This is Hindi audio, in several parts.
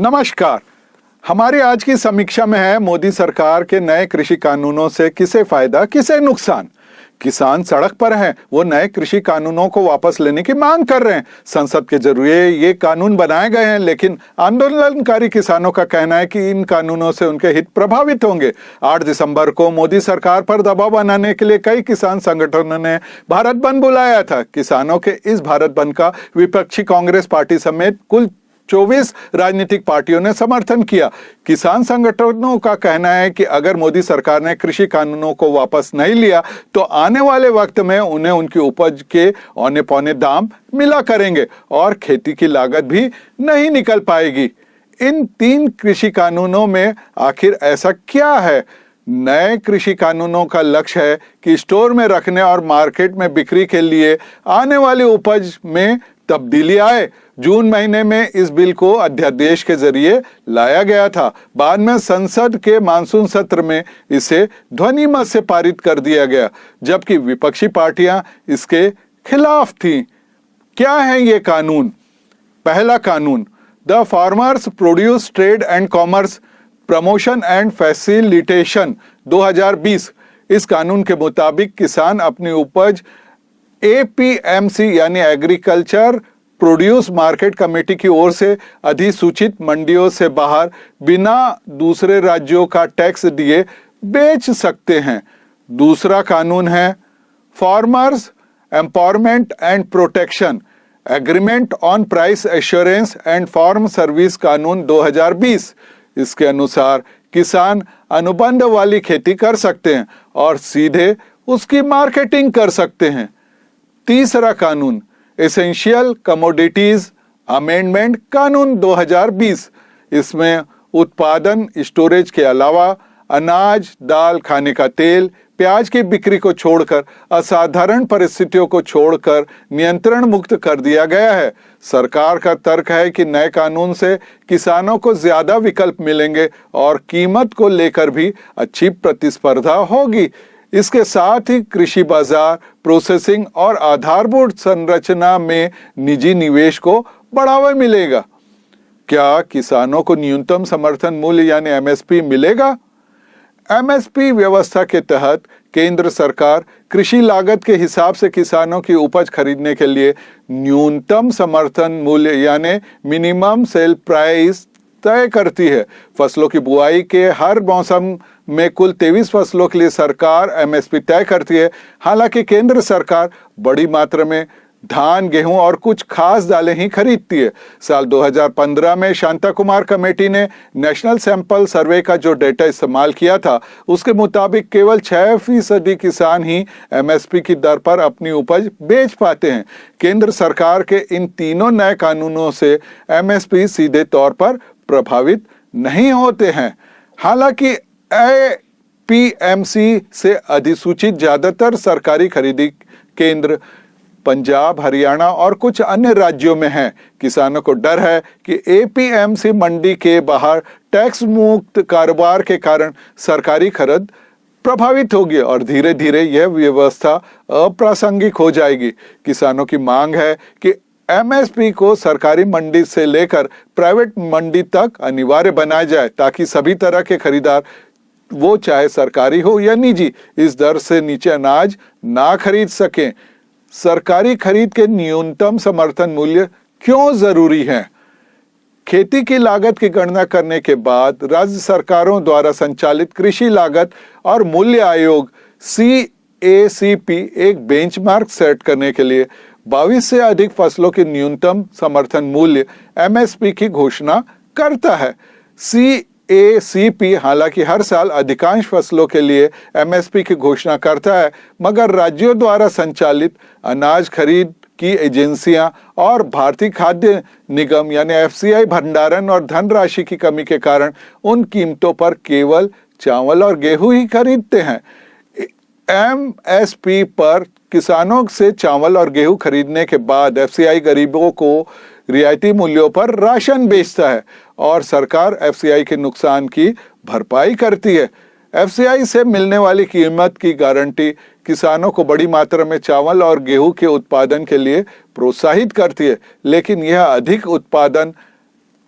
नमस्कार। हमारी आज की समीक्षा में है मोदी सरकार के नए कृषि कानूनों से किसे फायदा किसे नुकसान। किसान सड़क पर हैं, वो नए कृषि कानूनों को वापस लेने की मांग कर रहे हैं। संसद के जरिए ये कानून बनाए गए हैं, लेकिन आंदोलनकारी किसानों का कहना है कि इन कानूनों से उनके हित प्रभावित होंगे। 8 दिसंबर को मोदी सरकार पर दबाव बनाने के लिए कई किसान संगठनों ने भारत बंद बुलाया था। किसानों के इस भारत बंद का विपक्षी कांग्रेस पार्टी समेत कुल 24 राजनीतिक पार्टियों ने समर्थन किया। किसान संगठनों का कहना है कि अगर मोदी सरकार ने कृषि कानूनों को वापस नहीं लिया तो आने वाले वक्त में उन्हें उनकी उपज के औने पौने दाम मिला करेंगे और खेती की लागत भी नहीं निकल पाएगी। इन 3 कृषि कानूनों में आखिर ऐसा क्या है? नए कृषि कानूनों का लक्ष्य है कि स्टोर में रखने और मार्केट में बिक्री के लिए आने वाली उपज में तब्दीली आए। जून महीने में इस बिल को अध्यादेश के जरिए लाया गया था। बाद में संसद के मानसून सत्र में इसे ध्वनि मत से पारित कर दिया गया, जबकि विपक्षी पार्टियां इसके खिलाफ थीं। क्या है ये कानून? पहला कानून, the farmers produce trade and commerce promotion and facilitation 2020। इस कानून के मुताबिक किसान अपनी उपज एपीएमसी यानी एग्रीकल्चर प्रोड्यूस मार्केट कमेटी की ओर से अधिसूचित मंडियों से बाहर बिना दूसरे राज्यों का टैक्स दिए बेच सकते हैं। दूसरा कानून है farmers empowerment and protection agreement on price assurance and farm service कानून 2020। इसके अनुसार किसान अनुबंध वाली खेती कर सकते हैं और सीधे उसकी मार्केटिंग कर सकते हैं। तीसरा कानून, एसेंशियल कमोडिटीज अमेंडमेंट कानून 2020। इसमें उत्पादन स्टोरेज के अलावा अनाज, दाल, खाने का तेल, प्याज की बिक्री को छोड़कर असाधारण परिस्थितियों को छोड़कर नियंत्रण मुक्त कर दिया गया है। सरकार का तर्क है कि नए कानून से किसानों को ज्यादा विकल्प मिलेंगे और कीमत को लेकर भी अच्छी प्रतिस्पर्धा होगी। इसके साथ ही कृषि बाजार, प्रोसेसिंग और आधारभूत संरचना में निजी निवेश को बढ़ावा मिलेगा। क्या किसानों को न्यूनतम समर्थन मूल्य यानी एमएसपी मिलेगा? एमएसपी व्यवस्था के तहत केंद्र सरकार कृषि लागत के हिसाब से किसानों की उपज खरीदने के लिए न्यूनतम समर्थन मूल्य यानी मिनिमम सेल प्राइस तय करती है। फसलों की बुआई के हर मौसम में कुल 23 फसलों के लिए सरकार एमएसपी तय करती है। हालांकि केंद्र सरकार बड़ी मात्रा में धान, गेहूं और कुछ खास दालें ही खरीदती है। साल 2015 में शांता कुमार कमेटी ने नेशनल सैंपल सर्वे का जो डेटा इस्तेमाल किया था, उसके मुताबिक केवल 6% किसान ही एमएसपी की दर पर अपनी उपज बेच पाते हैं। केंद्र सरकार के इन तीनों नए कानूनों से एमएसपी सीधे तौर पर प्रभावित नहीं होते हैं। हालांकि एपीएमसी से अधिसूचित ज्यादातर सरकारी खरीदी केंद्र पंजाब, हरियाणा और कुछ अन्य राज्यों में है। किसानों को डर है कि एपीएमसी मंडी के बाहर टैक्स मुक्त कारोबार के कारण सरकारी खरीद प्रभावित होगी और धीरे धीरे यह व्यवस्था अप्रासंगिक हो जाएगी। किसानों की मांग है कि एमएसपी को सरकारी मंडी से लेकर प्राइवेट मंडी तक अनिवार्य बनाया जाए, ताकि सभी तरह के खरीदार, वो चाहे सरकारी हो या निजी, इस दर से नीचे अनाज ना खरीद सकें। सरकारी खरीद के न्यूनतम समर्थन मूल्य क्यों जरूरी है? खेती की लागत की गणना करने के बाद राज्य सरकारों द्वारा संचालित कृषि लागत और मूल्य आयोग CACP एक बेंचमार्क सेट करने के लिए 22 से अधिक फसलों के न्यूनतम समर्थन मूल्य MSP की घोषणा करता है। CACP हालांकि हर साल अधिकांश फसलों के लिए MSP की घोषणा करता है, मगर राज्यों द्वारा संचालित अनाज खरीद की एजेंसियां और भारतीय खाद्य निगम यानी FCI भंडारण और धनराशि की कमी के कारण उन कीमतों पर केवल चावल और गेहूं ही खरीदते हैं। MSP पर किसानों से चावल और गेहूं खरीदने के बाद FCI गरीबों को रियायती मूल्यों पर राशन बेचता है और सरकार FCI के नुकसान की भरपाई करती है। FCI से मिलने वाली कीमत की गारंटी किसानों को बड़ी मात्रा में चावल और गेहूं के उत्पादन के लिए प्रोत्साहित करती है, लेकिन यह अधिक उत्पादन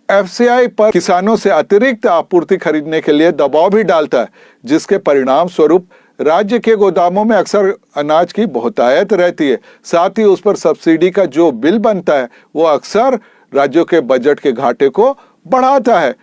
एफसीआई पर किसानों से अतिरिक्त आपूर्ति खरीदने के लिए दबाव भी डालता है, जिसके परिणाम स्वरूप राज्य के गोदामों में अक्सर अनाज की बहुतायत रहती है। साथ ही उस पर सब्सिडी का जो बिल बनता है वो अक्सर राज्यों के बजट के घाटे को बढ़ाता है।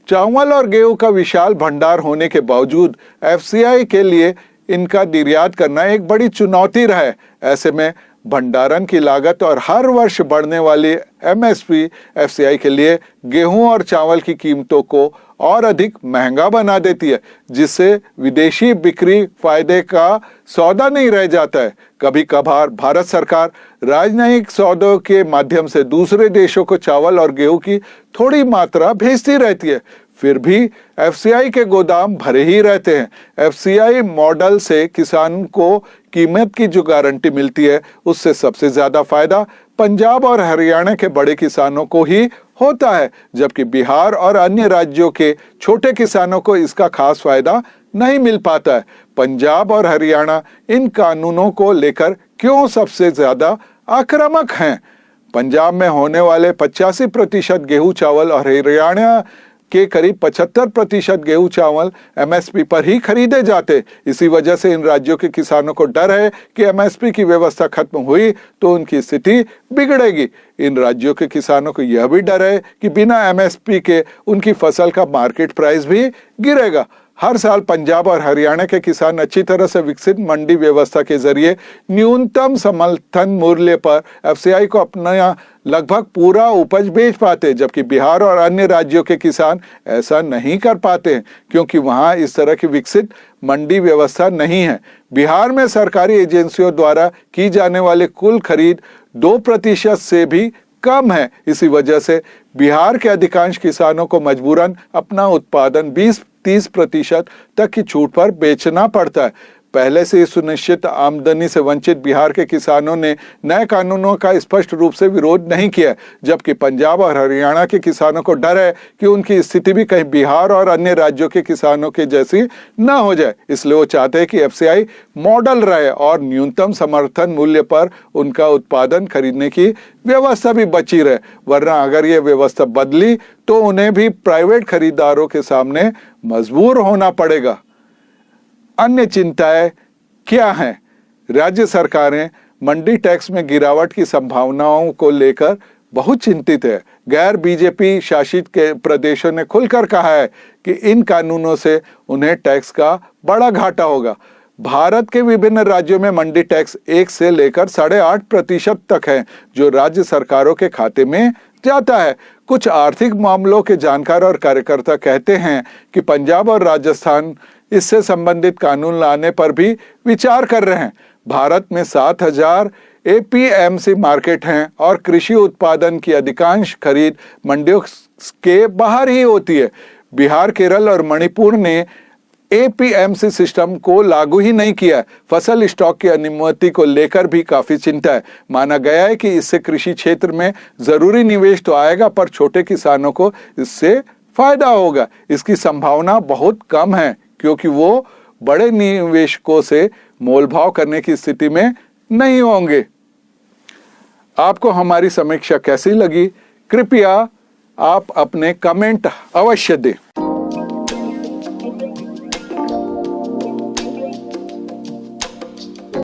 चावल और गेहूं का विशाल भंडार होने के बावजूद एफसीआई के लिए इनका निर्यात करना एक बड़ी चुनौती रहा है। ऐसे में भंडारण की लागत और हर वर्ष बढ़ने वाली एमएसपी एफसीआई के लिए गेहूं और चावल की कीमतों को और अधिक महंगा बना देती है, जिससे विदेशी बिक्री फायदे का सौदा नहीं रह जाता है। कभी कभार भारत सरकार राजनयिक सौदों के माध्यम से दूसरे देशों को चावल और गेहूं की थोड़ी मात्रा भेजती रहती है, फिर भी एफसीआई के गोदाम भरे ही रहते हैं। एफसीआई मॉडल से किसान को कीमत की जो गारंटी मिलती है उससे सबसे ज्यादा फायदा पंजाब और हरियाणा के बड़े किसानों को ही होता है, जबकि बिहार और अन्य राज्यों के छोटे किसानों को इसका खास फायदा नहीं मिल पाता है। पंजाब और हरियाणा इन कानूनों को लेकर क्यों सबसे ज्यादा आक्रामक हैं? पंजाब में होने वाले 85% गेहूं चावल और हरियाणा के करीब 75% गेहूं चावल एमएसपी पर ही खरीदे जाते। इसी वजह से इन राज्यों के किसानों को डर है कि एमएसपी की व्यवस्था खत्म हुई तो उनकी स्थिति बिगड़ेगी। इन राज्यों के किसानों को यह भी डर है कि बिना एमएसपी के उनकी फसल का मार्केट प्राइस भी गिरेगा। हर साल पंजाब और हरियाणा के किसान अच्छी तरह से विकसित मंडी व्यवस्था के जरिए न्यूनतम समर्थन मूल्य पर एफसीआई को अपना लगभग पूरा उपज बेच पाते, जबकि बिहार और अन्य राज्यों के किसान ऐसा नहीं कर पाते हैं, क्योंकि वहां इस तरह की विकसित मंडी व्यवस्था नहीं है। बिहार में सरकारी एजेंसियों द्वारा की जाने वाली कुल खरीद 2% से भी कम है। इसी वजह से बिहार के अधिकांश किसानों को मजबूरन अपना उत्पादन 20-30% तक की छूट पर बेचना पड़ता है। पहले से सुनिश्चित आमदनी से वंचित बिहार के किसानों ने नए कानूनों का स्पष्ट रूप से विरोध नहीं किया, जबकि पंजाब और हरियाणा के किसानों को डर है कि उनकी स्थिति भी कहीं बिहार और अन्य राज्यों के किसानों के जैसी न हो जाए। इसलिए वो चाहते हैं कि एफसीआई मॉडल रहे और न्यूनतम समर्थन मूल्य पर उनका उत्पादन खरीदने की व्यवस्था भी बची रहे, वरना अगर ये व्यवस्था बदली तो उन्हें भी प्राइवेट खरीदारों के सामने मजबूर होना पड़ेगा। अन्य चिंताएं क्या हैं? राज्य सरकारें मंडी टैक्स में गिरावट की संभावनाओं को लेकर बहुत चिंतित है। गैर बीजेपी शासित के प्रदेशों ने खुलकर कहा है कि इन कानूनों से उन्हें टैक्स का बड़ा घाटा होगा। भारत के विभिन्न राज्यों में मंडी टैक्स 1 से लेकर 8.5% तक है, जो राज्य सरकारों के खाते में जाता है। कुछ आर्थिक मामलों के जानकार और कार्यकर्ता कहते हैं कि पंजाब और राजस्थान इससे संबंधित कानून लाने पर भी विचार कर रहे हैं। भारत में 7,000 एपीएमसी मार्केट हैं और कृषि उत्पादन की अधिकांश खरीद मंडियों के बाहर ही होती है। बिहार, केरल और मणिपुर ने एपीएमसी सिस्टम को लागू ही नहीं किया। फसल स्टॉक की अनुमति को लेकर भी काफी चिंता है। माना गया है कि इससे कृषि क्षेत्र में जरूरी निवेश तो आएगा, पर छोटे किसानों को इससे फायदा होगा। इसकी संभावना बहुत कम है, क्योंकि वो बड़े निवेशकों से मोलभाव करने की स्थिति में नहीं होंगे। आपको हमारी समीक्षा कैसी लगी? कृपया आप अपने कमेंट अवश्य दें।